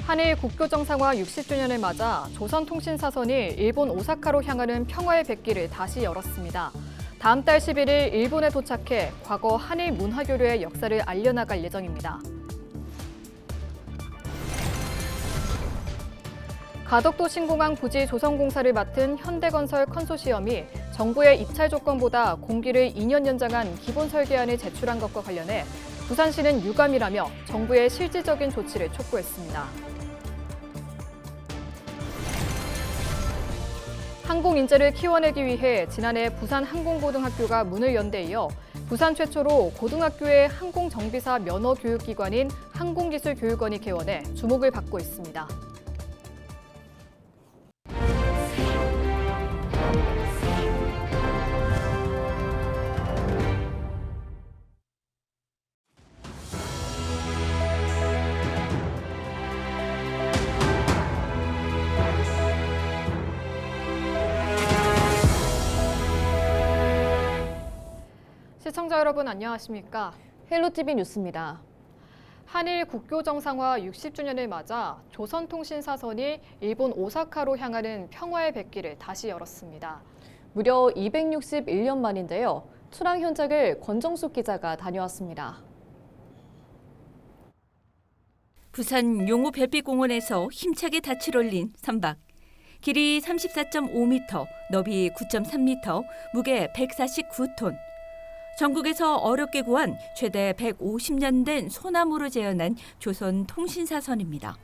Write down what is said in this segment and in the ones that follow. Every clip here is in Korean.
한일 국교 정상화 60주년을 맞아 조선통신사선이 일본 오사카로 향하는 평화의 백기를 다시 열었습니다. 다음 달 11일 일본에 도착해 과거 한일 문화교류의 역사를 알려나갈 예정입니다. 가덕도 신공항 부지 조성공사를 맡은 현대건설 컨소시엄이 정부의 입찰 조건보다 공기를 2년 연장한 기본 설계안을 제출한 것과 관련해 부산시는 유감이라며 정부의 실질적인 조치를 촉구했습니다. 항공인재를 키워내기 위해 지난해 부산항공고등학교가 문을 연 데 이어 부산 최초로 고등학교의 항공정비사 면허교육기관인 항공기술교육원이 개원해 주목을 받고 있습니다. 시청자 여러분 안녕하십니까? 헬로티비 뉴스입니다. 한일 국교 정상화 60주년을 맞아 조선통신사선이 일본 오사카로 향하는 평화의 백기를 다시 열었습니다. 무려 261년 만인데요. 출항 현장을 권정숙 기자가 다녀왔습니다. 부산 용호 별빛공원에서 힘차게 닻을 올린 선박. 길이 34.5m, 너비 9.3m, 무게 149톤. 전국에서 어렵게 구한 최대 150년 된 소나무로 재현한 조선 통신사선입니다.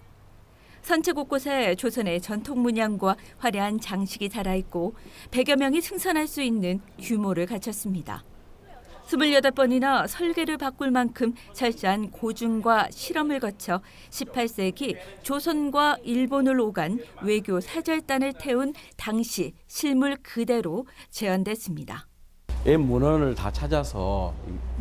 선체 곳곳에 조선의 전통 문양과 화려한 장식이 살아있고 100여 명이 승선할 수 있는 규모를 갖췄습니다. 28번이나 설계를 바꿀 만큼 철저한 고증과 실험을 거쳐 18세기 조선과 일본을 오간 외교 사절단을 태운 당시 실물 그대로 재현됐습니다. 옛 문헌을 다 찾아서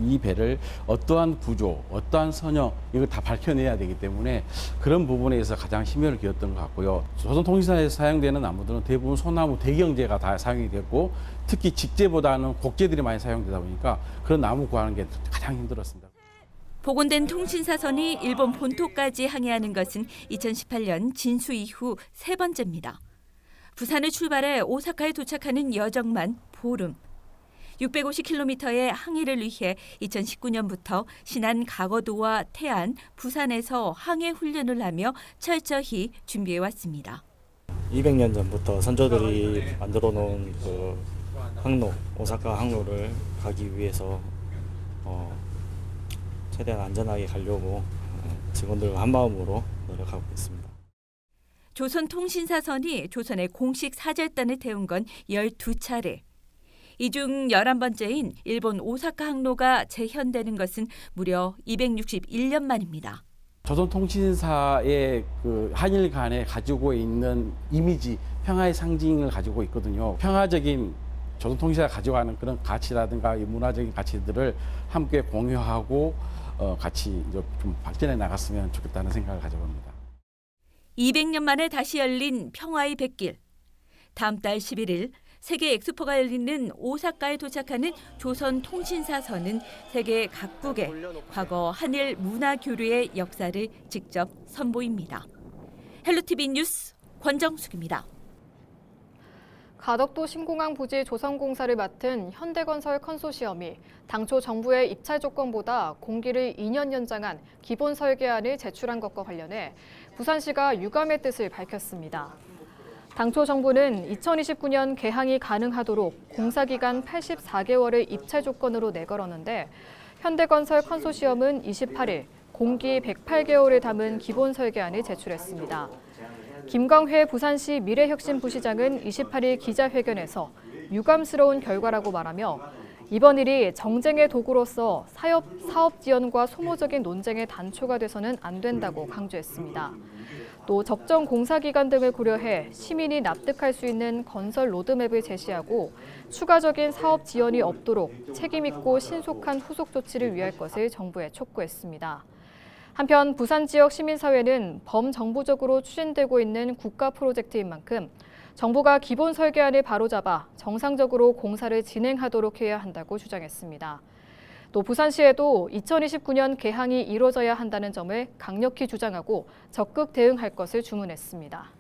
이 배를 어떠한 구조, 어떠한 선형 이걸 다 밝혀내야 되기 때문에 그런 부분에서 가장 힘을 기울였던 것 같고요. 조선통신사에서 사용되는 나무들은 대부분 소나무 대경재가 다 사용이 됐고 특히 직재보다는 곡재들이 많이 사용되다 보니까 그런 나무 구하는 게 가장 힘들었습니다. 복원된 통신사선이 일본 본토까지 항해하는 것은 2018년 진수 이후 세 번째입니다. 부산을 출발해 오사카에 도착하는 여정만 보름. 650km의 항해를 위해 2019년부터 신안 가거도와 태안, 부산에서 항해 훈련을 하며 철저히 준비해왔습니다. 200년 전부터 선조들이 만들어 놓은 그 항로, 오사카 항로를 가기 위해서 최대한 안전하게 가려고 직원들과 한마음으로 노력하고 있습니다. 조선통신사선이 조선의 공식 사절단을 태운 건 12차례. 이 중 11번째인 일본 오사카 항로가 재현되는 것은 무려 261년 만입니다. 조선통신사의 그 한일 간에 가지고 있는 이미지, 평화의 상징을 가지고 있거든요. 평화적인 조선통신사가 가져가는 그런 가치라든가 문화적인 가치들을 함께 공유하고 같이 좀 발전해 나갔으면 좋겠다는 생각을 가져봅니다. 200년 만에 다시 열린 평화의 백길. 다음 달 11일 세계 엑스포가 열리는 오사카에 도착하는 조선통신사선은 세계 각국의 과거 한일 문화 교류의 역사를 직접 선보입니다. 헬로티비 뉴스 권정숙입니다. 가덕도 신공항 부지 조성공사를 맡은 현대건설 컨소시엄이 당초 정부의 입찰 조건보다 공기를 2년 연장한 기본 설계안을 제출한 것과 관련해 부산시가 유감의 뜻을 밝혔습니다. 당초 정부는 2029년 개항이 가능하도록 공사기간 84개월을 입찰 조건으로 내걸었는데 현대건설 컨소시엄은 28일 공기 108개월을 담은 기본 설계안을 제출했습니다. 김광회 부산시 미래혁신 부시장은 28일 기자회견에서 유감스러운 결과라고 말하며 이번 일이 정쟁의 도구로서 사업 지연과 소모적인 논쟁의 단초가 돼서는 안 된다고 강조했습니다. 또 적정 공사 기간 등을 고려해 시민이 납득할 수 있는 건설 로드맵을 제시하고 추가적인 사업 지연이 없도록 책임 있고 신속한 후속 조치를 위할 것을 정부에 촉구했습니다. 한편 부산 지역 시민사회는 범정부적으로 추진되고 있는 국가 프로젝트인 만큼 정부가 기본 설계안을 바로잡아 정상적으로 공사를 진행하도록 해야 한다고 주장했습니다. 또 부산시에도 2029년 개항이 이루어져야 한다는 점을 강력히 주장하고 적극 대응할 것을 주문했습니다.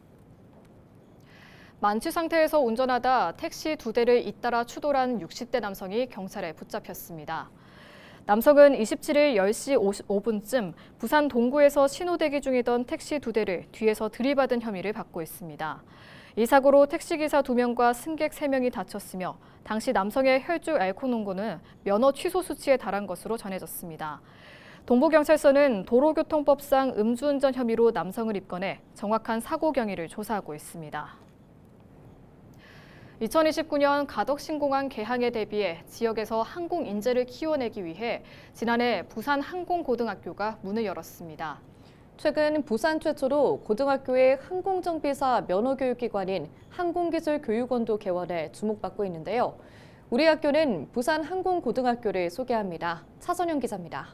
만취 상태에서 운전하다 택시 2대를 잇따라 추돌한 60대 남성이 경찰에 붙잡혔습니다. 남성은 27일 10시 55분쯤 부산 동구에서 신호대기 중이던 택시 2대를 뒤에서 들이받은 혐의를 받고 있습니다. 이 사고로 택시기사 2명과 승객 3명이 다쳤으며 당시 남성의 혈중 알코올 농도는 면허 취소 수치에 달한 것으로 전해졌습니다. 동부경찰서는 도로교통법상 음주운전 혐의로 남성을 입건해 정확한 사고 경위를 조사하고 있습니다. 2029년 가덕신공항 개항에 대비해 지역에서 항공 인재를 키워내기 위해 지난해 부산 항공고등학교가 문을 열었습니다. 최근 부산 최초로 고등학교의 항공정비사 면허교육기관인 항공기술교육원도 개원해 주목받고 있는데요. 우리 학교는 부산 항공고등학교를 소개합니다. 차선영 기자입니다.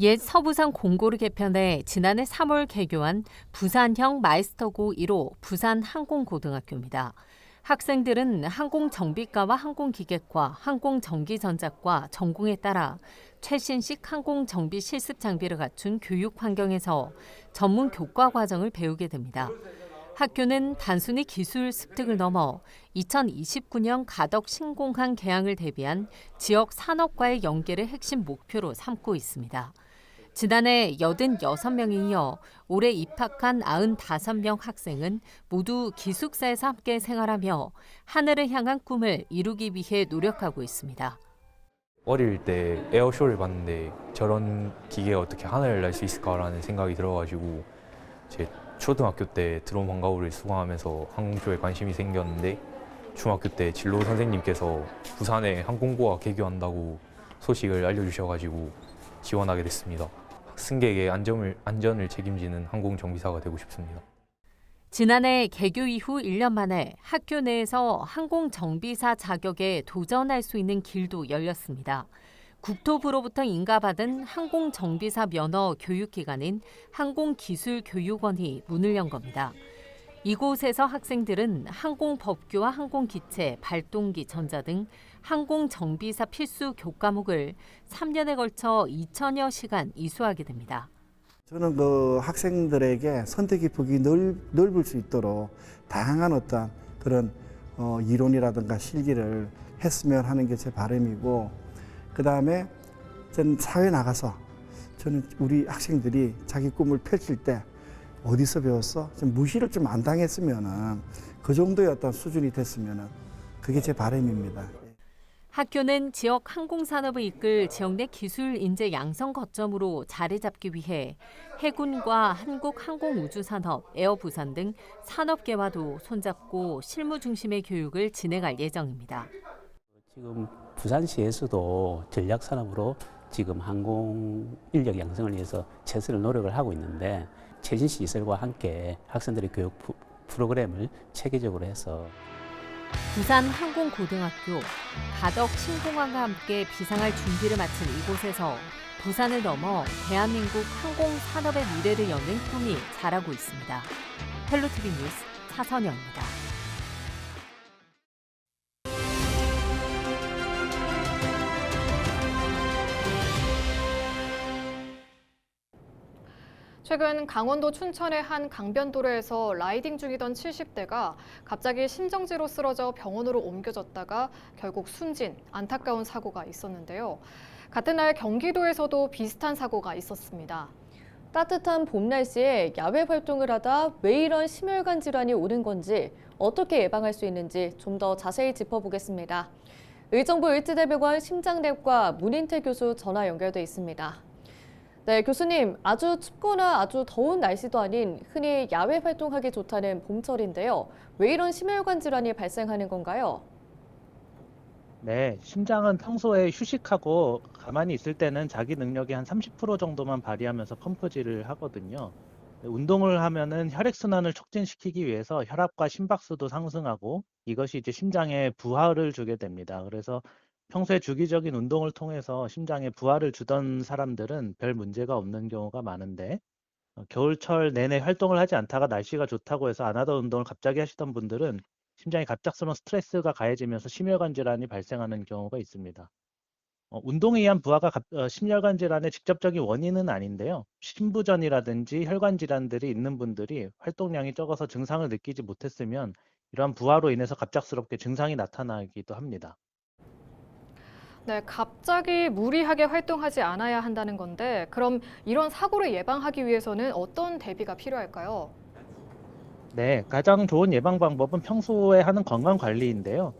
옛 서부산 공고를 개편해 지난해 3월 개교한 부산형 마이스터고 1호 부산항공고등학교입니다. 학생들은 항공정비과와 항공기계과, 항공전기전자과 전공에 따라 최신식 항공정비 실습 장비를 갖춘 교육 환경에서 전문 교과 과정을 배우게 됩니다. 학교는 단순히 기술 습득을 넘어 2029년 가덕 신공항 개항을 대비한 지역 산업과의 연계를 핵심 목표로 삼고 있습니다. 지난해 86명에 이어 올해 입학한 95명 학생은 모두 기숙사에서 함께 생활하며 하늘을 향한 꿈을 이루기 위해 노력하고 있습니다. 어릴 때 에어쇼를 봤는데 저런 기계가 어떻게 하늘을 날 수 있을까라는 생각이 들어가지고 제 초등학교 때 드론 방과후를 수강하면서 항공쇼에 관심이 생겼는데 중학교 때 진로 선생님께서 부산에 항공고가 개교한다고 소식을 알려주셔가지고 지원하게 됐습니다. 승객의 안전을 책임지는 항공정비사가 되고 싶습니다. 지난해 개교 이후 1년 만에 학교 내에서 항공정비사 자격에 도전할 수 있는 길도 열렸습니다. 국토부로부터 인가받은 항공정비사 면허 교육기관인 항공기술교육원이 문을 연 겁니다. 이곳에서 학생들은 항공법규와 항공기체, 발동기, 전자 등 항공정비사 필수 교과목을 3년에 걸쳐 2천여 시간 이수하게 됩니다. 저는 그 학생들에게 선택의 폭이 넓을 수 있도록 다양한 어떤 그런 이론이라든가 실기를 했으면 하는 게 제 바람이고, 그 다음에 저는 사회에 나가서 저는 우리 학생들이 자기 꿈을 펼칠 때 어디서 배웠어? 좀 무시를 좀 안 당했으면은 그 정도의 어떤 수준이 됐으면은 그게 제 바람입니다. 학교는 지역 항공산업을 이끌 지역 내 기술 인재 양성 거점으로 자리 잡기 위해 해군과 한국항공우주산업, 에어부산 등 산업계와도 손잡고 실무 중심의 교육을 진행할 예정입니다. 지금 부산시에서도 전략산업으로 지금 항공 인력 양성을 위해서 최선을 노력을 하고 있는데 최신 시설과 함께 학생들의 교육 프로그램을 체계적으로 해서 부산항공고등학교, 가덕 신공항과 함께 비상할 준비를 마친 이곳에서 부산을 넘어 대한민국 항공산업의 미래를 여는 꿈이 자라고 있습니다. 헬로티비 뉴스 차선영입니다. 최근 강원도 춘천의 한 강변도로에서 라이딩 중이던 70대가 갑자기 심정지로 쓰러져 병원으로 옮겨졌다가 결국 숨진 안타까운 사고가 있었는데요. 같은 날 경기도에서도 비슷한 사고가 있었습니다. 따뜻한 봄 날씨에 야외 활동을 하다 왜 이런 심혈관 질환이 오는 건지, 어떻게 예방할 수 있는지 좀 더 자세히 짚어보겠습니다. 의정부 을지대병원 심장내과 문인태 교수 전화 연결돼 있습니다. 네, 교수님, 아주 춥거나 아주 더운 날씨도 아닌 흔히 야외 활동하기 좋다는 봄철인데요. 왜 이런 심혈관 질환이 발생하는 건가요? 네, 심장은 평소에 휴식하고 가만히 있을 때는 자기 능력의 한 30% 정도만 발휘하면서 펌프질을 하거든요. 운동을 하면은 혈액순환을 촉진시키기 위해서 혈압과 심박수도 상승하고 이것이 이제 심장에 부하를 주게 됩니다. 그래서 평소에 주기적인 운동을 통해서 심장에 부하를 주던 사람들은 별 문제가 없는 경우가 많은데 겨울철 내내 활동을 하지 않다가 날씨가 좋다고 해서 안 하던 운동을 갑자기 하시던 분들은 심장에 갑작스러운 스트레스가 가해지면서 심혈관 질환이 발생하는 경우가 있습니다. 운동에 의한 부하가 심혈관 질환의 직접적인 원인은 아닌데요. 심부전이라든지 혈관 질환들이 있는 분들이 활동량이 적어서 증상을 느끼지 못했으면 이러한 부하로 인해서 갑작스럽게 증상이 나타나기도 합니다. 네, 갑자기 무리하게 활동하지 않아야 한다는 건데 그럼 이런 사고를 예방하기 위해서는 어떤 대비가 필요할까요? 네, 가장 좋은 예방 방법은 평소에 하는 건강 관리인데요.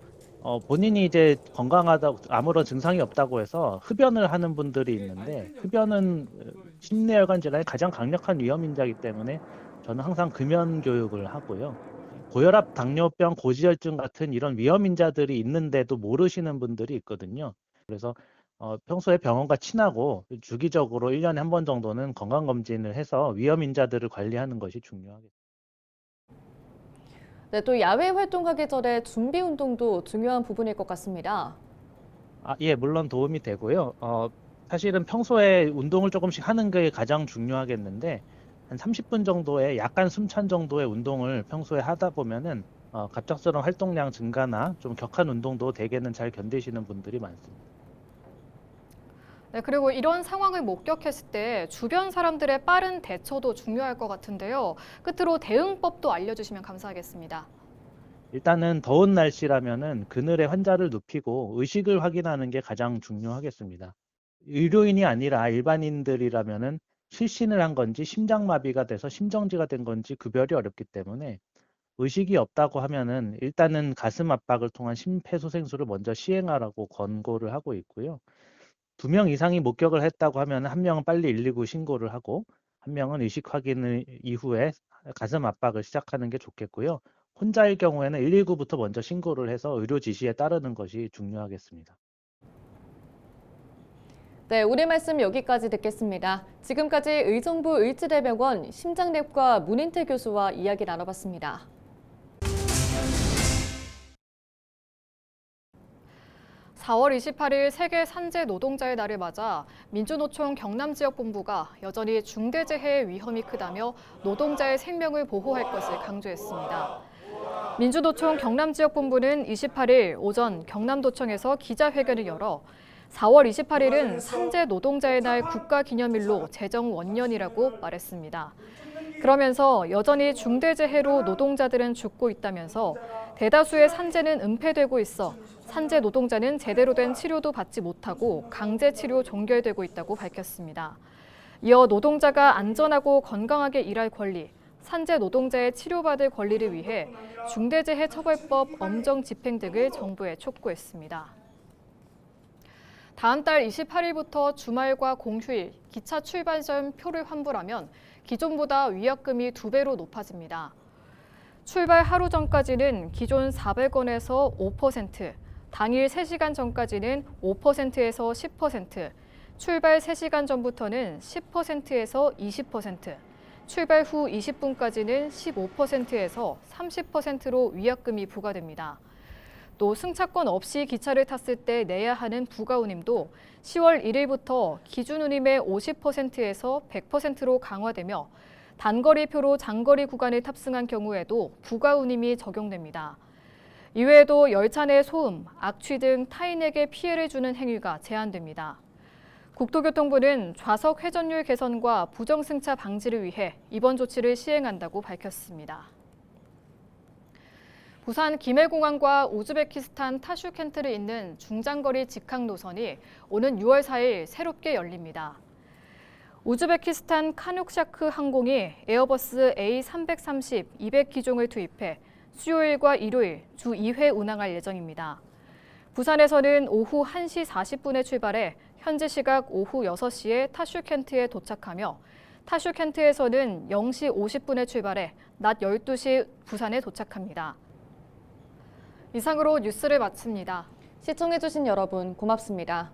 본인이 이제 건강하다고 아무런 증상이 없다고 해서 흡연을 하는 분들이 있는데 흡연은 심뇌혈관 질환의 가장 강력한 위험 인자이기 때문에 저는 항상 금연 교육을 하고요. 고혈압, 당뇨병, 고지혈증 같은 이런 위험 인자들이 있는데도 모르시는 분들이 있거든요. 그래서 평소에 병원과 친하고 주기적으로 1년에 한 번 정도는 건강검진을 해서 위험 인자들을 관리하는 것이 중요하겠습니다. 네, 또 야외 활동하기 전에 준비 운동도 중요한 부분일 것 같습니다. 예, 물론 도움이 되고요. 사실은 평소에 운동을 조금씩 하는 게 가장 중요하겠는데 한 30분 정도의 약간 숨찬 정도의 운동을 평소에 하다 보면은 갑작스러운 활동량 증가나 좀 격한 운동도 대개는 잘 견디시는 분들이 많습니다. 네, 그리고 이런 상황을 목격했을 때 주변 사람들의 빠른 대처도 중요할 것 같은데요. 끝으로 대응법도 알려주시면 감사하겠습니다. 일단은 더운 날씨라면은 그늘에 환자를 눕히고 의식을 확인하는 게 가장 중요하겠습니다. 의료인이 아니라 일반인들이라면은 실신을 한 건지 심장마비가 돼서 심정지가 된 건지 구별이 어렵기 때문에 의식이 없다고 하면은 일단은 가슴 압박을 통한 심폐소생술을 먼저 시행하라고 권고를 하고 있고요. 2명 이상이 목격을 했다고 하면 한 명은 빨리 119 신고를 하고 한 명은 의식 확인 이후에 가슴 압박을 시작하는 게 좋겠고요. 혼자일 경우에는 119부터 먼저 신고를 해서 의료 지시에 따르는 것이 중요하겠습니다. 네, 오늘 말씀 여기까지 듣겠습니다. 지금까지 의정부 을지대병원 심장내과 문인태 교수와 이야기 나눠봤습니다. (4월 28일) 세계 산재 노동자의 날을 맞아 민주노총 경남지역본부가 여전히 중대재해의 위험이 크다며 노동자의 생명을 보호할 것을 강조했습니다. 민주노총 경남지역본부는 28일 오전 경남도청에서 기자회견을 열어 4월 28일은 산재 노동자의 날 국가기념일로 제정 원년이라고 말했습니다. 그러면서 여전히 중대재해로 노동자들은 죽고 있다면서 대다수의 산재는 은폐되고 있어 산재 노동자는 제대로 된 치료도 받지 못하고 강제치료 종결되고 있다고 밝혔습니다. 이어 노동자가 안전하고 건강하게 일할 권리, 산재 노동자의 치료받을 권리를 위해 중대재해처벌법 엄정 집행 등을 정부에 촉구했습니다. 다음 달 28일부터 주말과 공휴일, 기차 출발 전 표를 환불하면 기존보다 위약금이 2배로 높아집니다. 출발 하루 전까지는 기존 400원에서 5%, 당일 3시간 전까지는 5%에서 10%, 출발 3시간 전부터는 10%에서 20%, 출발 후 20분까지는 15%에서 30%로 위약금이 부과됩니다. 또 승차권 없이 기차를 탔을 때 내야 하는 부가운임도 10월 1일부터 기준 운임의 50%에서 100%로 강화되며 단거리표로 장거리 구간을 탑승한 경우에도 부가운임이 적용됩니다. 이외에도 열차 내 소음, 악취 등 타인에게 피해를 주는 행위가 제한됩니다. 국토교통부는 좌석 회전율 개선과 부정승차 방지를 위해 이번 조치를 시행한다고 밝혔습니다. 부산 김해공항과 우즈베키스탄 타슈켄트를 잇는 중장거리 직항 노선이 오는 6월 4일 새롭게 열립니다. 우즈베키스탄 카눅샤크 항공이 에어버스 A330, 200기종을 투입해 수요일과 일요일 주 2회 운항할 예정입니다. 부산에서는 오후 1시 40분에 출발해 현지 시각 오후 6시에 타슈켄트에 도착하며 타슈켄트에서는 0시 50분에 출발해 낮 12시 부산에 도착합니다. 이상으로 뉴스를 마칩니다. 시청해주신 여러분 고맙습니다.